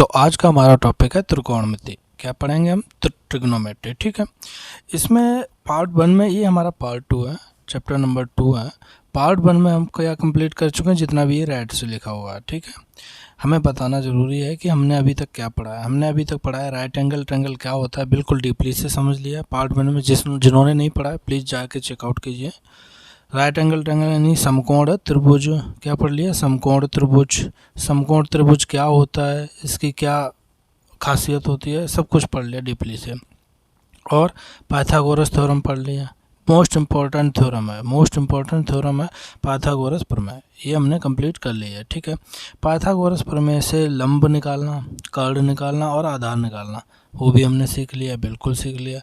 तो आज का हमारा टॉपिक है त्रिकोणमिति। क्या पढ़ेंगे हम? ट्रिग्नोमेट्री। ठीक है, इसमें पार्ट 1 में, ये हमारा पार्ट 2 है, चैप्टर नंबर 2 है। पार्ट 1 में हम क्या कंप्लीट कर चुके हैं, जितना भी ये रेड से लिखा हुआ है। ठीक है, हमें बताना ज़रूरी है कि हमने अभी तक क्या पढ़ा है। हमने अभी तक पढ़ा है राइट एंगल ट्रायंगल क्या होता है, बिल्कुल डीपली से समझ लिया। पार्ट 1 में जिन्होंने नहीं पढ़ा है प्लीज़ जाके चेकआउट कीजिए। राइट एंगल ट्रायंगल यानी समकोण त्रिभुज, क्या पढ़ लिया? समकोण त्रिभुज। समकोण त्रिभुज क्या होता है, इसकी क्या खासियत होती है, सब कुछ पढ़ लिया डीपली से। और पाइथागोरस थ्योरम पढ़ लिया, मोस्ट इम्पॉर्टेंट थ्योरम है, मोस्ट इम्पॉर्टेंट थ्योरम है पाइथागोरस प्रमेय, ये हमने कंप्लीट कर लिया है। ठीक है, पाइथागोरस प्रमेय से लंब निकालना, कर्ण निकालना और आधार निकालना, वो भी हमने सीख लिया, बिल्कुल सीख लिया।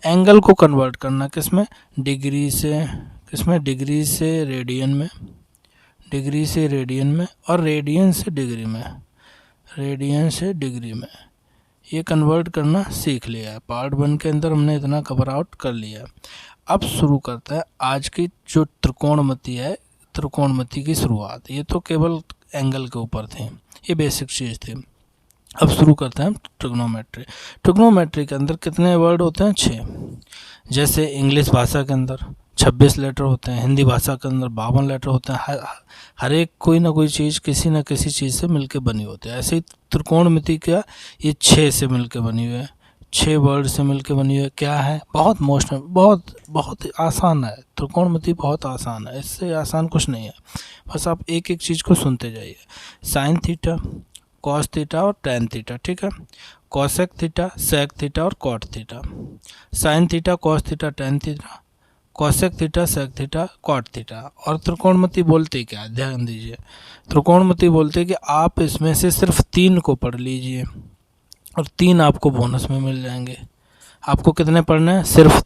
एंगल को कन्वर्ट करना किसमें? डिग्री से, किसमें? डिग्री से रेडियन में, डिग्री से रेडियन में, और रेडियन से डिग्री में, रेडियन से डिग्री में, ये कन्वर्ट करना सीख लिया है। पार्ट 1 के अंदर हमने इतना कवर आउट कर लिया। अब शुरू करते हैं आज की जो त्रिकोणमिति है, त्रिकोणमिति की शुरुआत। ये तो केवल एंगल के ऊपर थे, ये बेसिक चीज़ थी। अब शुरू करते हैं ट्रिग्नोमेट्री। ट्रिग्नोमेट्री के अंदर कितने वर्ड होते हैं? 6। जैसे इंग्लिश भाषा के अंदर 26 लेटर होते हैं, हिंदी भाषा के अंदर 52 लेटर होते हैं। हर एक कोई ना कोई चीज़ किसी न किसी चीज़ से मिलके बनी होती है। ऐसे ही त्रिकोणमिति क्या, ये 6 से मिलके बनी हुई है, 6 वर्ड से मिलके बनी हुई है। क्या है? बहुत आसान है त्रिकोणमिति, बहुत आसान है, इससे आसान कुछ नहीं है। बस आप एक एक चीज़ को सुनते जाइए। साइन थीटा, कॉस थीटा और टैन थीटा। ठीक है, कॉसेक थीटा, सेक थीटा और cot theta. Sine theta, cos theta, tan theta, cosec theta, sec theta, cot theta. और त्रिकोणमिति बोलते क्या? ध्यान दीजिए, त्रिकोणमिति बोलते कि आप इसमें से सिर्फ 3 को पढ़ लीजिए और 3 आपको बोनस में मिल जाएंगे। आपको कितने पढ़ने हैं? सिर्फ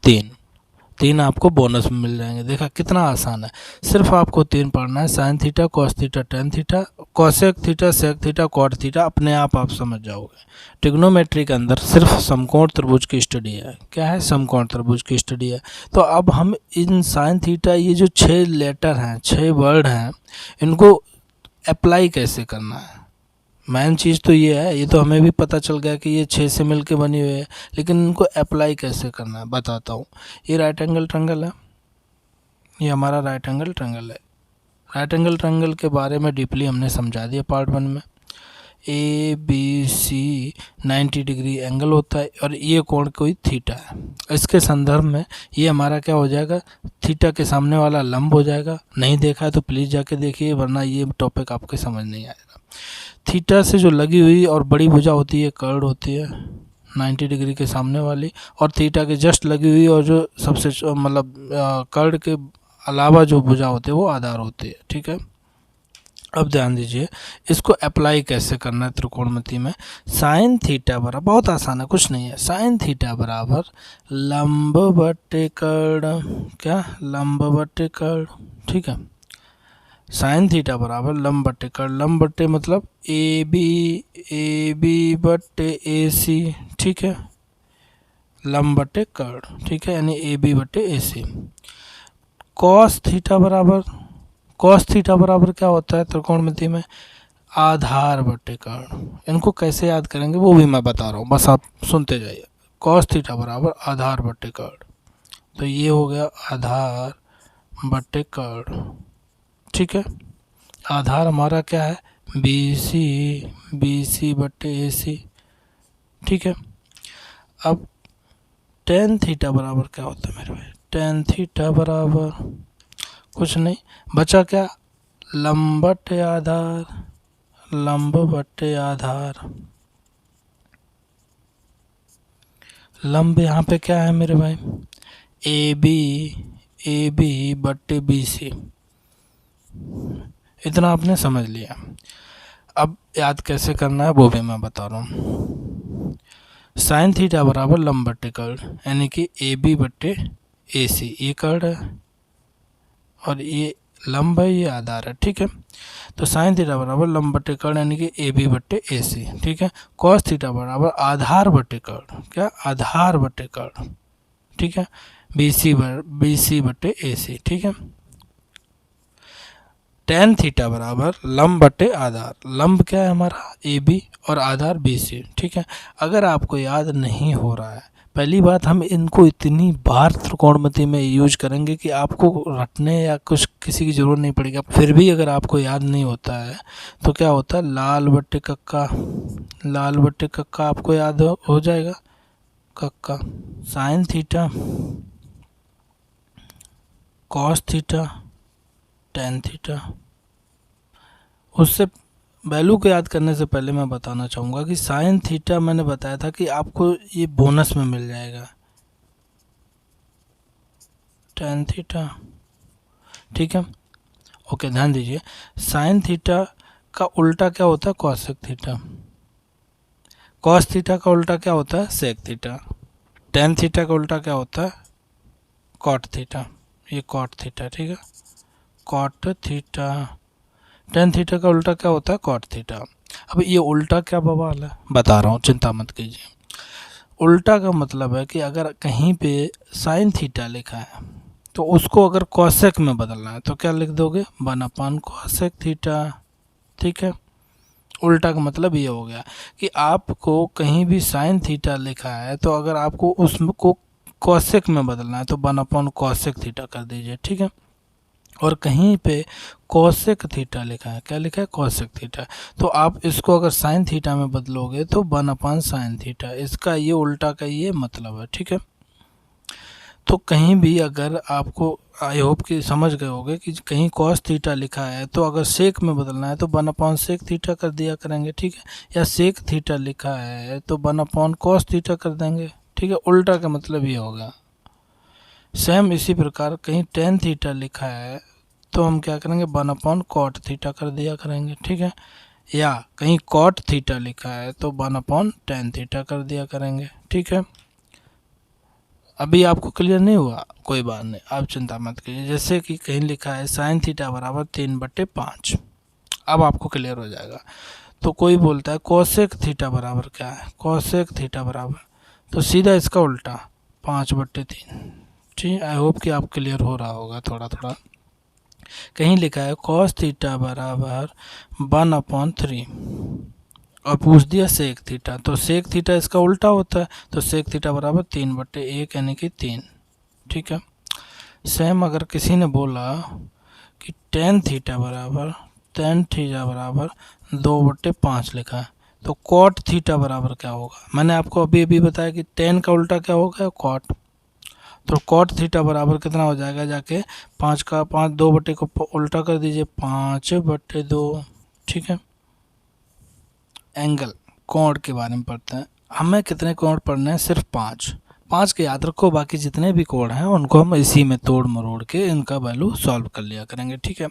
3 आपको बोनस में मिल जाएंगे। देखा कितना आसान है, सिर्फ आपको 3 पढ़ना है। Sine theta, cos theta, tan theta, cosec theta, sec theta, cot theta, अपने आप समझ जाओगे। ट्रिग्नोमेट्री के अंदर सिर्फ समकोण त्रिभुज की स्टडी है। क्या है? समकोण त्रिभुज की स्टडी है। तो अब हम इन साइन थीटा, ये जो 6 लेटर हैं, 6 वर्ड हैं, इनको अप्लाई कैसे करना है? मेन चीज़ तो ये है, ये तो हमें भी पता चल गया कि ये 6 से मिलके बनी हुई है, लेकिन इनको अप्लाई कैसे करना है बताता हूँ। ये राइट एंगल ट्रायंगल है, ये हमारा राइट एंगल ट्रायंगल है। राइट एंगल ट्रायंगल के बारे में डीपली हमने समझा दिया पार्ट 1 में। ABC 90 डिग्री एंगल होता है और ये कोण कोई थीटा है। इसके संदर्भ में ये हमारा क्या हो जाएगा? थीटा के सामने वाला लंब हो जाएगा। नहीं देखा है तो प्लीज़ जाके देखिए, वरना ये टॉपिक आपके समझ नहीं आएगा। थीटा से जो लगी हुई और बड़ी भुजा होती है कर्ण होती है 90 डिग्री के सामने वाली, और थीटा के जस्ट लगी हुई और जो सबसे मतलब कर्ण के अलावा जो भुजा होती है वो आधार होती है। ठीक है, अब ध्यान दीजिए इसको अप्लाई कैसे करना है त्रिकोणमिति में। साइन थीटा बराबर, बहुत आसान है, कुछ नहीं है। साइन थीटा बराबर लंब बटे कर्ण, क्या? लंब बटे कर्ण। ठीक है, साइन थीटा बराबर लंब बटे कर्ण। लंब बटे मतलब ए बी बटे AC। ठीक है, लंब बटे कर्ण। ठीक है, यानी AB बटे AC। कॉस थीटा बराबर, कॉस थीटा बराबर क्या होता है त्रिकोणमिति में? आधार बटे कर्ण। इनको कैसे याद करेंगे वो भी मैं बता रहा हूँ, बस आप सुनते जाइए। कॉस थीटा बराबर आधार बटे कर्ण, तो ये हो गया आधार बटे कर्ण। ठीक है, आधार हमारा क्या है? BC बटे AC। ठीक है, अब टेन थीटा बराबर क्या होता है मेरे भाई? टेन थीटा बराबर कुछ नहीं बचा, क्या? लंब बटे आधार, लंब बटे आधार। लंब यहाँ पे क्या है मेरे भाई? AB बटे BC। इतना आपने समझ लिया। अब याद कैसे करना है वो भी मैं बता रहा हूँ। साइन थीटा बराबर लंब बटे कर्ण, यानी कि AB बटे AC। ये कर्ण है और ये लंब है, ये आधार है। ठीक है, तो साइन थीटा बराबर लंब बटे कर्ण यानी कि AB बटे AC। ठीक है, कॉस थीटा बराबर आधार बटे कर्ण, क्या? आधार बटे कर्ण। ठीक है, BC बटे AC। ठीक है, टेन थीटा बराबर लंब बटे आधार। लंब क्या है हमारा ए बी और आधार बी सी, ठीक है। अगर आपको याद नहीं हो रहा है, पहली बात हम इनको इतनी बार त्रिकोणमिति में यूज करेंगे कि आपको रटने या कुछ किसी की ज़रूरत नहीं पड़ेगी। फिर भी अगर आपको याद नहीं होता है तो क्या होता है, लाल बट्टे कक्का, लाल बट्टे कक्का आपको याद हो जाएगा, कक्का sign theta cos theta tan theta. उससे वैल्यू को याद करने से पहले मैं बताना चाहूँगा कि साइन थीटा मैंने बताया था कि आपको ये बोनस में मिल जाएगा, टेन थीटा, ठीक है। ओके, ध्यान दीजिए, साइन थीटा का उल्टा क्या होता है, कॉसेक थीटा। कॉस थीटा का उल्टा क्या होता है, सेक थीटा। टेन थीटा का उल्टा क्या होता है, कॉट थीटा। ये कॉट थीटा, ठीक है, कॉट थीटा। टेन थीटा का उल्टा क्या होता है, कॉट थीटा। अब ये उल्टा क्या बवाल है, बता रहा हूँ, चिंता मत कीजिए। उल्टा का मतलब है कि अगर कहीं पे साइन थीटा लिखा है तो उसको अगर कॉसेक में बदलना है तो क्या लिख दोगे, 1 कॉसेक थीटा, ठीक है। उल्टा का मतलब ये हो गया कि आपको कहीं भी साइन थीटा लिखा है तो अगर आपको उसको कॉसेक में बदलना है तो 1 कॉसेक थीटा कर दीजिए, ठीक है। और कहीं पे कॉसेक थीटा लिखा है, क्या लिखा है, कॉसेक थीटा, तो आप इसको अगर साइन थीटा में बदलोगे तो 1 साइन थीटा। इसका ये उल्टा का ये मतलब है, ठीक है। तो कहीं भी अगर आपको, आई होप कि समझ गए होगे कि कहीं कॉस थीटा लिखा है तो अगर सेक में बदलना है तो 1 सेक थीटा कर दिया करेंगे, ठीक है। या सेक थीटा लिखा है तो 1 कॉस थीटा कर देंगे, ठीक है। उल्टा का मतलब ये होगा। सेम इसी प्रकार कहीं टेन थीटा लिखा है तो हम क्या करेंगे, 1 कॉट थीटा कर दिया करेंगे, ठीक है। या कहीं कॉट थीटा लिखा है तो 1 टेन थीटा कर दिया करेंगे, ठीक है। अभी आपको क्लियर नहीं हुआ, कोई बात नहीं, आप चिंता मत कीजिए। जैसे कि कहीं लिखा है साइन थीटा बराबर 3/5, अब आपको क्लियर हो जाएगा। तो कोई बोलता है कोसेक थीटा बराबर क्या है, कोसेक थीटा बराबर, तो सीधा इसका उल्टा 5/3, ठीक। आई होप कि आप क्लियर हो रहा होगा थोड़ा थोड़ा। कहीं लिखा है कॉस थीटा बराबर 1/3 और पूछ दिया सेक थीटा, तो सेक थीटा इसका उल्टा होता है, तो सेक थीटा बराबर 3/1 यानी कि 3, ठीक है। सेम अगर किसी ने बोला कि टेन थीटा बराबर 2/5 लिखा है तो कॉट थीटा बराबर क्या होगा, मैंने आपको अभी अभी बताया कि टेन का उल्टा क्या होगा, कॉट। तो कॉट थीटा बराबर कितना हो जाएगा, जाके 5 का 5 2 को उल्टा कर दीजिए, 5/2, ठीक है। एंगल, कोण के बारे में पढ़ते हैं। हमें कितने कोण पढ़ने हैं, सिर्फ 5 के याद रखो, बाकी जितने भी कोण हैं उनको हम इसी में तोड़ मरोड़ के इनका वैल्यू सॉल्व कर लिया करेंगे, ठीक है।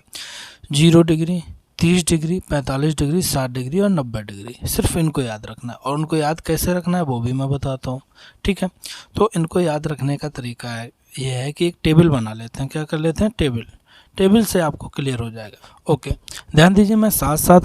0 डिग्री, 30 डिग्री, 45 डिग्री, 60 डिग्री और 90 डिग्री, सिर्फ इनको याद रखना है। और उनको याद कैसे रखना है वो भी मैं बताता हूँ, ठीक है। तो इनको याद रखने का तरीका है ये है कि एक टेबल बना लेते हैं, क्या कर लेते हैं, टेबल से आपको क्लियर हो जाएगा। ओके, ध्यान दीजिए, मैं साथ साथ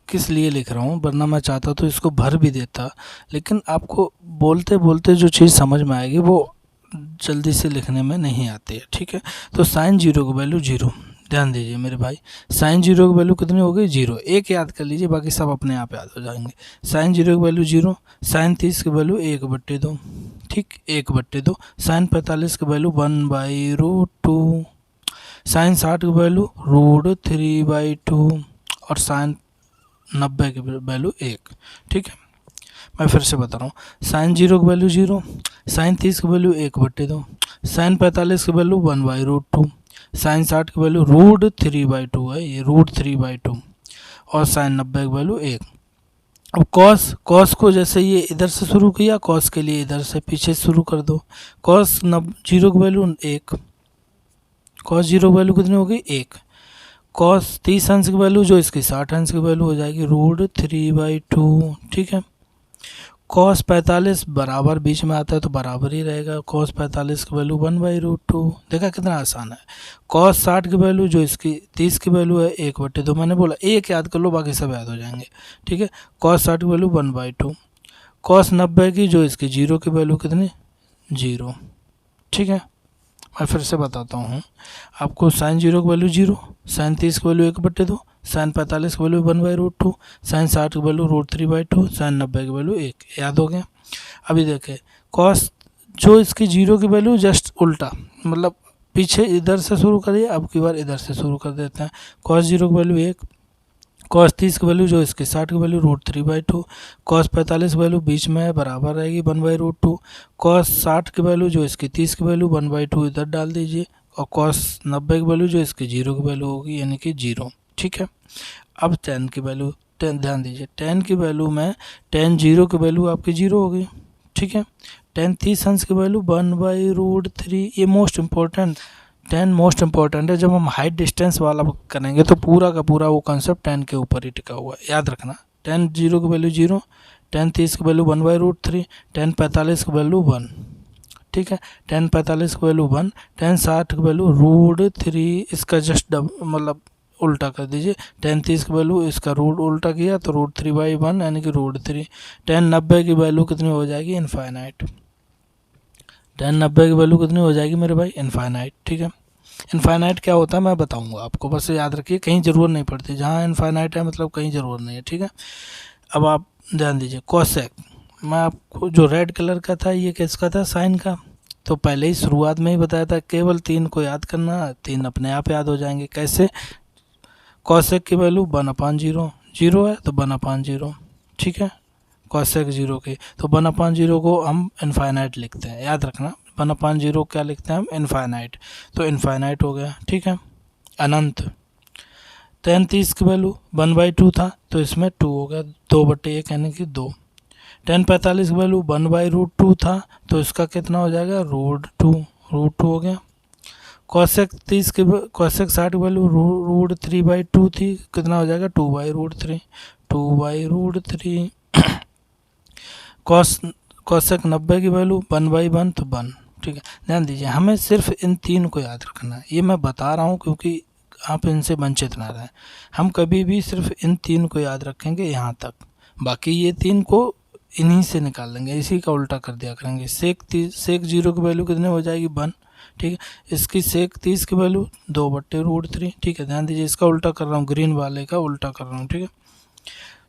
किस लिए लिख रहा हूँ, वरना मैं चाहता तो इसको भर भी देता, लेकिन आपको बोलते बोलते जो चीज़ समझ में आएगी वो जल्दी से लिखने में नहीं आती है, ठीक है। तो साइन 0 की वैल्यू 0, ध्यान दीजिए मेरे भाई, साइन 0 की वैल्यू कितनी हो गई, 0। एक याद कर लीजिए, बाकी सब अपने आप याद हो जाएंगे। साइन 0 की वैल्यू 0, साइन 30 की वैल्यू 1/2, ठीक, 1/2। साइन 45 की वैल्यू 1/√2, साइन 60 की वैल्यू √3/2 और साइन 90 की वैल्यू 1, ठीक है। मैं फिर से बता रहा हूँ, साइन 0 की वैल्यू 0, साइन 30 की वैल्यू 1/2, साइन 45 की वैल्यू 1/√2, साइन 60 की वैल्यू √3/2 है, ये √3/2, और साइन 90 की वैल्यू 1। अब कॉस को जैसे ये इधर से शुरू किया, कॉस के लिए इधर से पीछे शुरू कर दो। कॉस 0 की वैल्यू 1, कॉस 0 की वैल्यू कितनी हो गई, 1। कॉस 30 अंश की वैल्यू जो इसकी 60 अंश की वैल्यू हो जाएगी √3/2, ठीक है। कॉस 45 बराबर बीच में आता है तो बराबर ही रहेगा, कॉस 45 की वैल्यू 1/√2, देखा कितना आसान है। कॉस 60 की वैल्यू जो इसकी 30 की वैल्यू है 1/2, मैंने बोला एक याद कर लो, बाकी सब याद हो जाएंगे, ठीक है। कॉस 60 की वैल्यू 1/2, कॉस 90 की जो इसकी 0 की वैल्यू कितनी, 0, ठीक है। मैं फिर से बताता हूँ आपको। साइन 0 की वैल्यू 0, साइन 30 की वैल्यू 1/2, साइन 45 की वैल्यू 1/√2, साइन 60 की वैल्यू √3/2, साइन 90 की वैल्यू 1। याद हो गया। अभी देखें कॉस, जो इसकी 0 की वैल्यू जस्ट उल्टा, मतलब पीछे इधर से शुरू करिए, अब की बार इधर से शुरू कर देते हैं। कॉस 0 की वैल्यू 1, कॉस 30 की वैल्यू जो इसकी 60 की वैल्यू √3/2, कॉस 45 की वैल्यू बीच में है बराबर रहेगी 1/√2, कॉस 60 की वैल्यू जो इसकी 30 की वैल्यू 1/2 इधर डाल दीजिए, और कॉस 90 की वैल्यू जो इसकी 0 की वैल्यू होगी यानी कि 0। ठीक है। अब tan की वैल्यू, ध्यान दीजिए tan की वैल्यू में tan 0 की वैल्यू आपकी 0 होगी। ठीक है। tan 30 अंश की वैल्यू 1/√3। ये most important, tan most important है। जब हम हाइट डिस्टेंस वाला करेंगे तो पूरा का पूरा वो कॉन्सेप्ट tan के ऊपर ही टिका हुआ है, याद रखना। tan 0 की वैल्यू 0, tan 30 की वैल्यू 1/√3, tan 45 की वैल्यू 1। ठीक है। tan 45 की वैल्यू 1, tan 60 की वैल्यू √3, इसका जस्ट मतलब उल्टा कर दीजिए। tan 30 की वैल्यू इसका रूट उल्टा किया तो √3/1 यानी कि √3। tan 90 की वैल्यू कितनी हो जाएगी? इनफाइनाइट। tan 90 की वैल्यू कितनी हो जाएगी मेरे भाई? इनफाइनाइट। ठीक है। इनफाइनाइट क्या होता है मैं बताऊंगा आपको, बस याद रखिए, कहीं ज़रूरत नहीं पड़ती। जहाँ इनफाइनाइट है मतलब कहीं ज़रूरत नहीं है। ठीक है। अब आप ध्यान दीजिए कोसेक, मैं आपको जो रेड कलर का था ये किसका था? साइन का। तो पहले ही शुरुआत में ही बताया था, केवल 3 को याद करना, 3 अपने आप याद हो जाएंगे। कैसे? कोसेक की वैल्यू 1/0, 0 है तो 1/0। ठीक है। कोसेक 0 की तो 1/0 को हम इनफाइनाइट लिखते हैं, याद रखना। 1/0 क्या लिखते हैं हम? इनफाइनाइट। तो इनफाइनाइट हो गया। ठीक है। अनंत। tan 30 की वैल्यू 1/2 था तो इसमें 2 हो गया, 2/1 यानी कि 2। tan 45 की वैल्यू 1/√2 था तो इसका कितना हो जाएगा? √2, √2 हो गया। कोसेक 30 की, कोसेक 60 की वैल्यू √3/2 थी, कितना हो जाएगा? 2/√3, 2/√3। कोसेक 90 की वैल्यू 1/1 तो 1। ठीक है। ध्यान दीजिए, हमें सिर्फ इन 3 को याद रखना है। ये मैं बता रहा हूँ क्योंकि आप इनसे वंचित ना रहें। हम कभी भी सिर्फ इन 3 को याद रखेंगे यहाँ तक, बाकी ये 3 को इन्हीं से निकाल लेंगे, इसी का उल्टा कर दिया करेंगे। सेक 0 की वैल्यू कितनी हो जाएगी? 1। ठीक है। इसकी सेक 30 की वैल्यू 2/√3। ठीक है। ध्यान दीजिए, इसका उल्टा कर रहा हूँ, ग्रीन वाले का उल्टा कर रहा हूँ। ठीक है।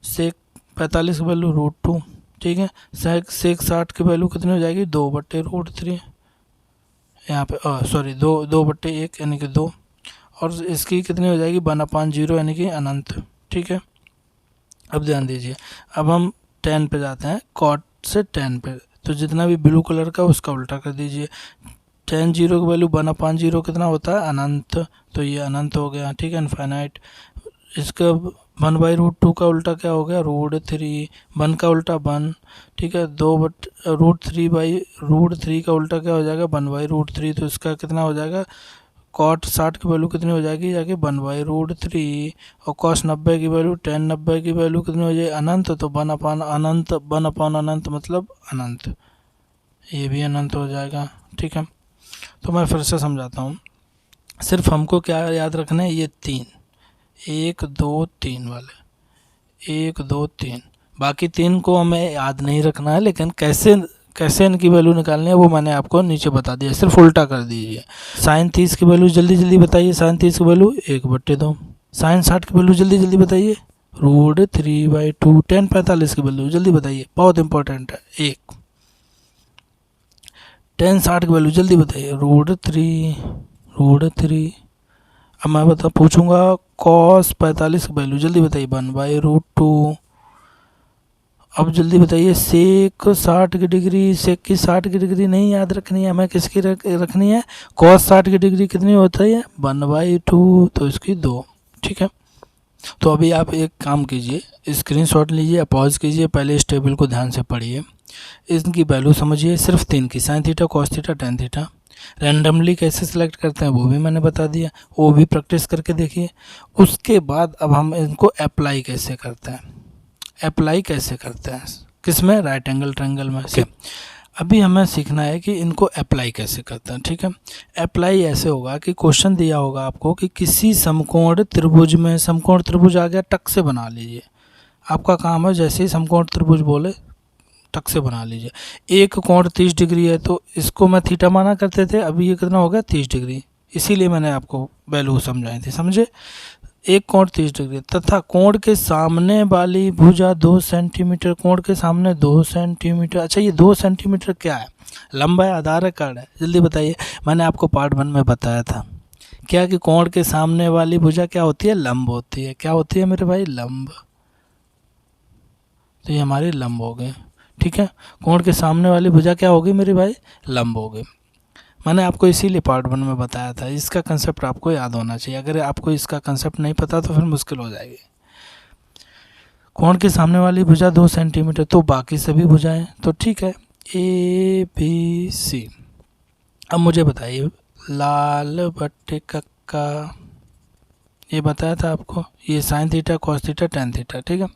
सेक 45 की वैल्यू √2। ठीक है। सेक 60 की वैल्यू कितनी हो जाएगी? 2/√3। यहाँ पे सॉरी 2/1 यानी कि 2। और इसकी कितनी हो जाएगी? 1/0 यानी कि अनंत। ठीक है। अब ध्यान दीजिए, अब हम tan पे जाते हैं, cot से tan पे, तो जितना भी ब्लू कलर का उसका उल्टा कर दीजिए। tan 0 की वैल्यू 1/0 कितना होता है? अनंत। तो ये अनंत हो गया। ठीक है। इनफाइनाइट। इसका 1/√2 का उल्टा क्या हो गया? √3। 1 का उल्टा 1। ठीक है। √3 का उल्टा क्या हो जाएगा? 1/√3। तो इसका कितना हो जाएगा? कॉट 60 की वैल्यू कितनी हो जाएगी? जाके 1/√3। और कॉस 90 की वैल्यू, tan 90 की वैल्यू कितनी हो जाएगी? अनंत। तो 1/अनंत, 1/अनंत मतलब अनंत, ये भी अनंत हो जाएगा। ठीक है। तो मैं फिर से समझाता हूँ, सिर्फ हमको क्या याद रखना है? ये 3, 1 2 3 वाले, 1 2 3। बाकी 3 को हमें याद नहीं रखना है, लेकिन कैसे इनकी वैल्यू निकालनी है वो मैंने आपको नीचे बता दिया, सिर्फ उल्टा कर दीजिए। साइन 30 की वैल्यू जल्दी जल्दी बताइए। साइन 30 की वैल्यू 1/2। साइन 60 की वैल्यू जल्दी जल्दी बताइए, √3/2। tan 45 की वैल्यू जल्दी बताइए, बहुत इंपॉर्टेंट है, 1। tan 60 की वैल्यू जल्दी बताइए, √3। अब मैं पूछूंगा cos 45 की वैल्यू जल्दी बताइए, 1/√2। अब जल्दी बताइए सेक 60 की डिग्री, सेक की 60 की डिग्री नहीं याद रखनी है हमें, किसकी रखनी है? cos 60 की डिग्री कितनी होती है? 1/2, तो इसकी 2। ठीक है। तो अभी आप एक काम कीजिए, स्क्रीनशॉट लीजिए, पॉज कीजिए, पहले इस टेबल को ध्यान से पढ़िए, इनकी वैल्यू समझिए, सिर्फ 3 की, sign theta, cos theta, tan theta. Randomly कैसे सिलेक्ट करते हैं वो भी मैंने बता दिया, वो भी प्रैक्टिस करके देखिए। उसके बाद अब हम इनको अप्लाई कैसे करते हैं, किस में? राइट एंगल ट्रायंगल में। अभी हमें सीखना है कि इनको अप्लाई कैसे करते हैं। ठीक है। अप्लाई ऐसे होगा कि क्वेश्चन दिया होगा आपको कि किसी समकोण त्रिभुज में, समकोण त्रिभुज आ गया, टक से बना लीजिए। आपका काम है जैसे ही समकोण त्रिभुज बोले टक से बना लीजिए। एक कोण 30 डिग्री है तो इसको मैं थीटा माना करते थे, अभी ये कितना हो गया 30 डिग्री, इसीलिए मैंने आपको वैल्यू समझाई थी, समझे। एक कोण 30 डिग्री तथा कोण के सामने वाली भुजा 2 सेंटीमीटर, कोण के सामने 2 सेंटीमीटर। अच्छा ये 2 सेंटीमीटर क्या है, लंबा है, आधार है, कर्ण है, जल्दी बताइए। मैंने आपको पार्ट 1 में बताया था क्या कि कोण के सामने वाली भुजा क्या होती है, लंब होती है। क्या होती है मेरे भाई, लंब। तो ये हमारी लंब हो गई, ठीक है। कोण के सामने वाली भुजा क्या होगी मेरे भाई, लंब हो गई। मैंने आपको इसीलिए पार्ट 1 में बताया था, इसका कंसेप्ट आपको याद होना चाहिए। अगर आपको इसका कंसेप्ट नहीं पता तो फिर मुश्किल हो जाएगी। कोण के सामने वाली भुजा 2 सेंटीमीटर, तो बाकी सभी भुजाएं तो ठीक है, ए बी सी। अब मुझे बताइए लाल बट्टे कक्का, ये बताया था आपको, ये sign theta, cos theta, tan theta, ठीक है।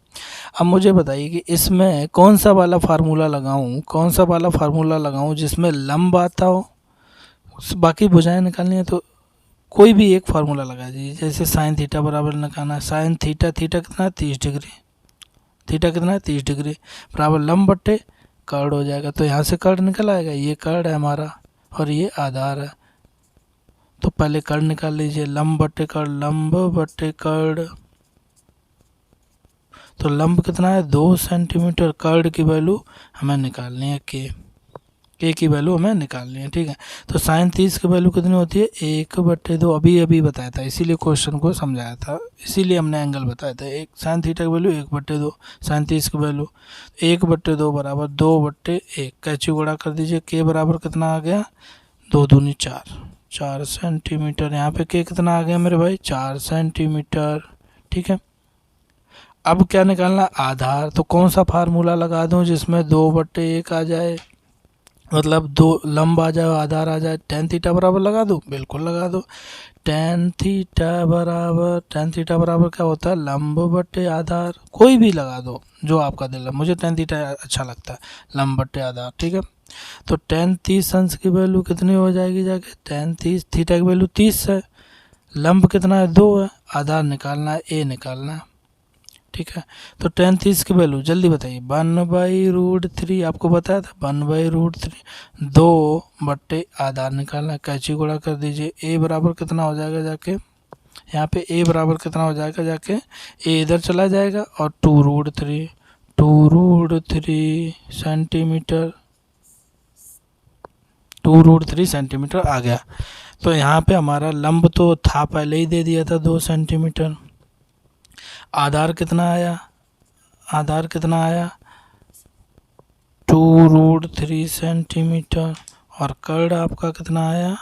अब मुझे बताइए कि इसमें कौन सा वाला फार्मूला लगाऊं, कौन सा वाला फार्मूला लगाऊं जिसमें लंब आता हो, बाकी भुजाएं निकालनी है तो कोई भी एक फार्मूला लगा दीजिए। जैसे साइन थीटा बराबर निकालना है, साइन थीटा, थीटा कितना है 30 डिग्री, थीटा कितना है 30 डिग्री बराबर लंब बट्टे कर्ण हो जाएगा। तो यहाँ से कर्ण निकल आएगा, ये कर्ण है हमारा और ये आधार है। तो पहले कर्ण निकाल लीजिए, लंब बट्टे कर्ण, लंब बट्टे कर्ण। तो लंब कितना है 2 सेंटीमीटर, कर्ण की वैल्यू हमें निकालनी है के की वैल्यू हमें निकालनी है, ठीक है। तो साइन 30 की वैल्यू कितनी होती है 1/2, अभी बताया था, इसीलिए क्वेश्चन को समझाया था, इसीलिए हमने एंगल बताया था। एक साइन थीटा की वैल्यू 1/2, साइन 30 की वैल्यू 1/2 बराबर 2/1। कैची गुणा कर दीजिए, के बराबर कितना आ गया 2 दूनी 4 सेंटीमीटर। यहाँ पे के कितना आ गया मेरे भाई 4 सेंटीमीटर, ठीक है। अब क्या निकालना, आधार। तो कौन सा फार्मूला लगा दूं जिसमें 2/1 आ जाए, मतलब 2 लंब आ जाए, आधार आ जाए। टेन थीटा बराबर लगा दूं, बिल्कुल लगा दो। टेन थीटा बराबर क्या होता है, लंब बट्टे आधार। कोई भी लगा दो जो आपका दिल है, मुझे टेन थीटा अच्छा लगता है, लंब बट्टे आधार, ठीक है। तो टेन 30 अंश की वैल्यू कितनी हो जाएगी जाके, टेन 30, थीटा की वैल्यू 30 है, लंब कितना है 2 है, आधार निकालना है, ए निकालना है, ठीक है। तो टेन 30 की वैल्यू जल्दी बताइए, 1/√3, आपको बताया था 1/√3, 2 आधार निकालना है, कैची गुणा कर दीजिए। ए बराबर कितना हो जाएगा जाके, यहाँ पे ए बराबर कितना हो जाएगा जाके, ए इधर चला जाएगा और 2√3 सेंटीमीटर, 2√3 सेंटीमीटर आ गया। तो यहाँ पे हमारा लंब तो था, पहले ही दे दिया था 2 सेंटीमीटर। आधार कितना आया, आधार कितना आया 2√3 सेंटीमीटर, और कर्ण आपका कितना आया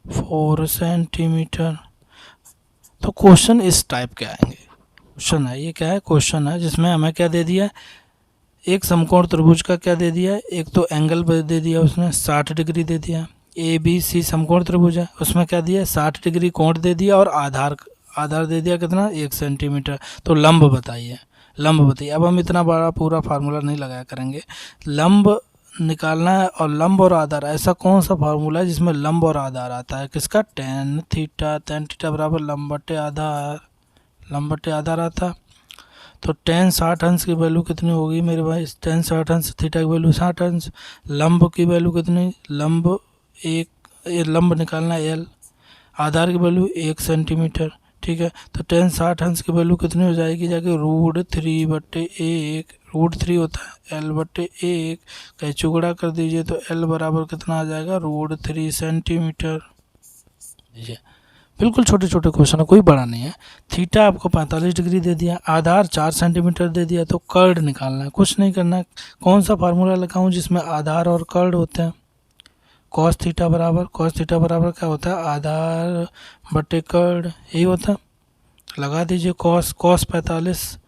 4 सेंटीमीटर। तो क्वेश्चन इस टाइप के आएंगे। क्वेश्चन है ये, क्या है क्वेश्चन है जिसमें हमें क्या दे दिया है, एक समकोण त्रिभुज का क्या दे दिया है, एक तो एंगल दे दिया उसने 60 डिग्री दे दिया। ए बी सी समकोण त्रिभुज है, उसमें क्या दिया 60 डिग्री कोण दे दिया, और आधार दे दिया कितना 1 सेंटीमीटर। तो लंब बताइए, लंब बताइए। अब हम इतना बड़ा पूरा फार्मूला नहीं लगाया करेंगे, लंब निकालना है। और लंब और आधार, ऐसा कौन सा फार्मूला है जिसमें लंब और आधार आता है, किसका, टेन थीटा बराबर लंब बट्टे आधार, लंब बट्टे आधार आता। तो टेन 60 अंश की वैल्यू कितनी होगी मेरे भाई, टेन 60 अंश, थीटा की वैल्यू 60 अंश, लंब की वैल्यू कितनी, लंब लंब निकालना एल, आधार की वैल्यू 1 सेंटीमीटर, ठीक है। तो टेन 60 अंश की वैल्यू कितनी हो जाएगी जाके √3/1, √3 होता है L/1, कैची गुणा कर दीजिए तो L बराबर कितना आ जाएगा √3 सेंटीमीटर। दीजिए, बिल्कुल छोटे छोटे क्वेश्चन है, कोई बड़ा नहीं है। थीटा आपको 45 डिग्री दे दिया, आधार 4 सेंटीमीटर दे दिया, तो कर्ण निकालना है, कुछ नहीं करना है। कौन सा फार्मूला लगाऊं जिसमें आधार और कर्ण होते हैं, कॉस थीटा बराबर क्या होता है, आधार बटे कर्ण, यही होता है। लगा दीजिए कॉस 45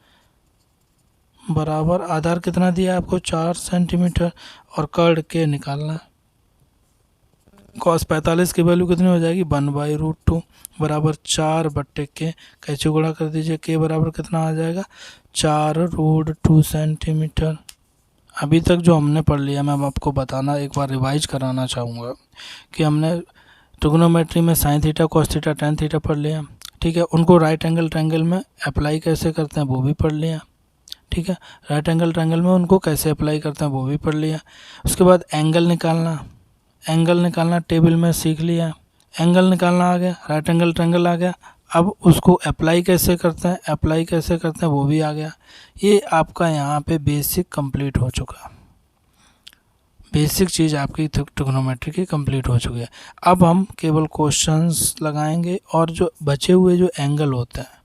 बराबर आधार कितना दिया आपको 4 सेंटीमीटर, और कर्ण के निकालना है। कॉस 45 की वैल्यू कितनी हो जाएगी 1/√2 बराबर 4/के, कैसे गुणा कर दीजिए, के बराबर कितना आ जाएगा 4√2 सेंटीमीटर। अभी तक जो हमने पढ़ लिया मैं आपको बताना, एक बार रिवाइज कराना चाहूँगा कि हमने ट्रिग्नोमेट्री में sign theta, cos theta, tan theta पढ़ लिया, ठीक है। उनको राइट एंगल ट्रायंगल में अप्लाई कैसे करते हैं वो भी पढ़ लिया, ठीक है। राइट एंगल ट्रायंगल में उनको कैसे अप्लाई करते हैं वो भी पढ़ लिया। उसके बाद एंगल निकालना टेबल में सीख लिया। एंगल निकालना आ गया, राइट एंगल ट्रायंगल आ गया। अब उसको अप्लाई कैसे करते हैं वो भी आ गया। ये आपका यहाँ पे बेसिक कंप्लीट हो चुका, बेसिक चीज़ आपकी ट्रिग्नोमेट्री की कंप्लीट हो चुकी है। अब हम केवल क्वेश्चंस लगाएंगे और जो बचे हुए जो एंगल होते हैं,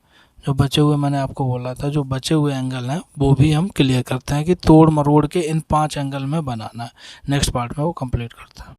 जो बचे हुए मैंने आपको बोला था जो बचे हुए एंगल हैं वो भी हम क्लियर करते हैं कि तोड़ मरोड़ के इन 5 एंगल में बनाना है। नेक्स्ट पार्ट में वो कंप्लीट करते हैं।